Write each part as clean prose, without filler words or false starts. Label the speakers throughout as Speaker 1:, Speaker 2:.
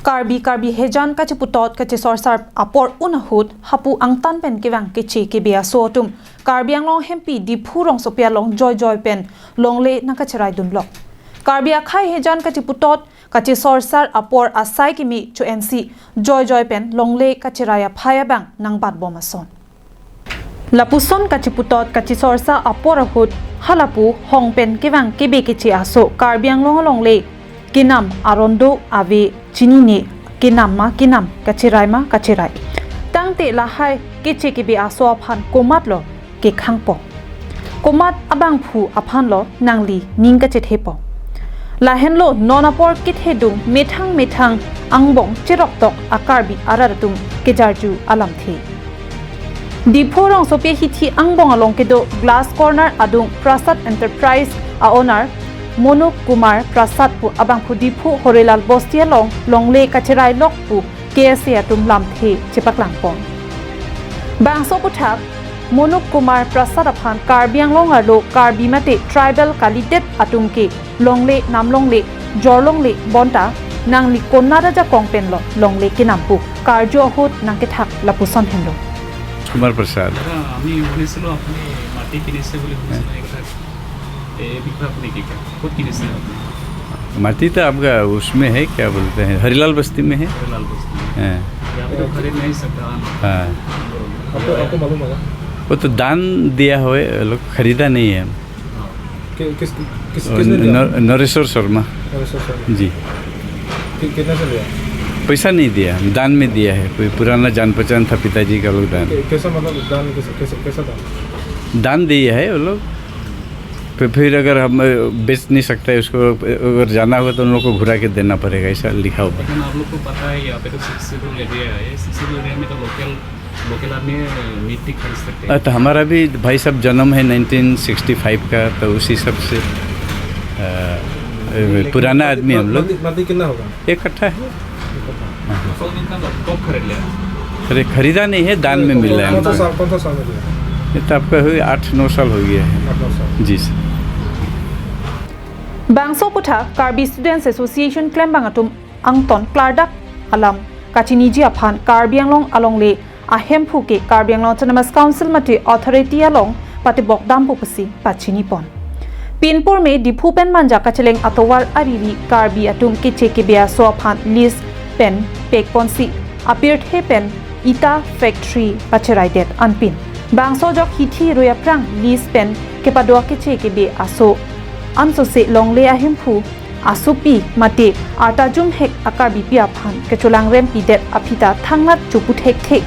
Speaker 1: Karbi hejan kachi putot kachi sorsar apor unahut hapu angtan pen kewang kechi kebia sotum Karbi anglong hempi di phurong sopia long joy pen longle nakachirai dunlok Karbi akhai hejan kachi putot kachi sorsar apor asai kimi chu NC joy pen longle kachiraya phaya bang nang bat bomason Lapuson kachi putot kachi sorsa apor ahut halapu hongpen kewang kebe kechi aso Karbi anglong longle Kinam arondo ave chinini kinam kachirai tangte lahai keche kebe aso aphan komat lo ke khangpo komat abang phu aphan lo nangli ning ka chethepo lahen lo nonapor kit hedung methang angbong cherok tok akarbi araratum kejarju alam the diphorong sope hithi angbong along kedo glass corner adung Prasad Enterprise a owner Monuk Kumar Prasad pu abang pu dipu horelal bostia longle kachirai lok pu KSA atum lam the chepaklang pon bang so puthak Monuk Kumar Prasad aphan Karbiang long arlo Karbi mate tribal kalitet atum ke longle namlongle jorlongle bonta nangli konnara ja kongpen lo longle ke nampu karjo hot nangke thak lapuson henlo
Speaker 2: Kumar Prasad
Speaker 3: আমি বলেছিল আপনি মাটি কিনেছে বলে বলেছিল এটা
Speaker 2: माटी तो आपका उसमें है क्या बोलते हैं हरिलाल बस्ती में है
Speaker 3: हरिलाल बस्ती तो खरीद नहीं सकता
Speaker 2: हाँ
Speaker 4: आपको मालूम होगा
Speaker 2: वो तो दान दिया हुआ लोग खरीदा नहीं है नरेश्वर शर्मा जी
Speaker 4: कितना से लिया
Speaker 2: पैसा नहीं दिया दान में दिया है कोई पुराना जान पहचान था पिताजी का लोग दान
Speaker 4: कैसा मतलब दान कैसा
Speaker 2: दान दिया है वो लोग फिर अगर हम बेच नहीं सकते उसको अगर जाना होगा तो उन लोग को घुरा के देना पड़ेगा ऐसा लिखा हुआ
Speaker 3: लेकिन आप लोग को पता है यहाँ पे तो सिक्सबल एरिया है सिक्सबल एरिया में तो लोकल आदमी मिट्टी खरीद सकते हैं
Speaker 2: तो हमारा भी भाई साहब जन्म है 1965 का तो उसी सब से पुराना आदमी हम लोग
Speaker 4: माटी कितना होगा
Speaker 2: एक कट्ठा है
Speaker 3: कब खरीद लिया
Speaker 2: अरे खरीदा नहीं है दान में मिल रहा है
Speaker 4: कौन सा साल में दिया
Speaker 2: ये तो आपका हुई 8-9 साल हो गया है जी sir
Speaker 1: Bangso Putha Karbi Students Association claim bangatum angton klardak alam kachiniji aphan Karbi anglong alongle ahem phuke Karbi anglong autonomous council mate authority along patibok dampu pasi pachini pon Pinpur me diphu pen manja kacheleng atowar ariri Karbi atum keche kebia so aphan list pen pek ponsi appeared he pen ita factory pacherai det anpin Bangso jok hithi roya prang list pen kepadwa keche kebe aso Anso se longle ahimpu asupi mate artajum hek akarbi pia phan kecholang rem pidet apita thanglat chuput hek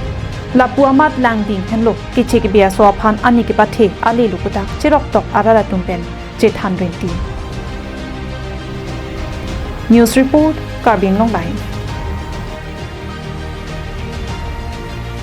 Speaker 1: lapuamat langding henlo keche ke bia so phan ani ke pathe ale lukuta chirok tok arara tumpen che than 20 News report Karbin Long Line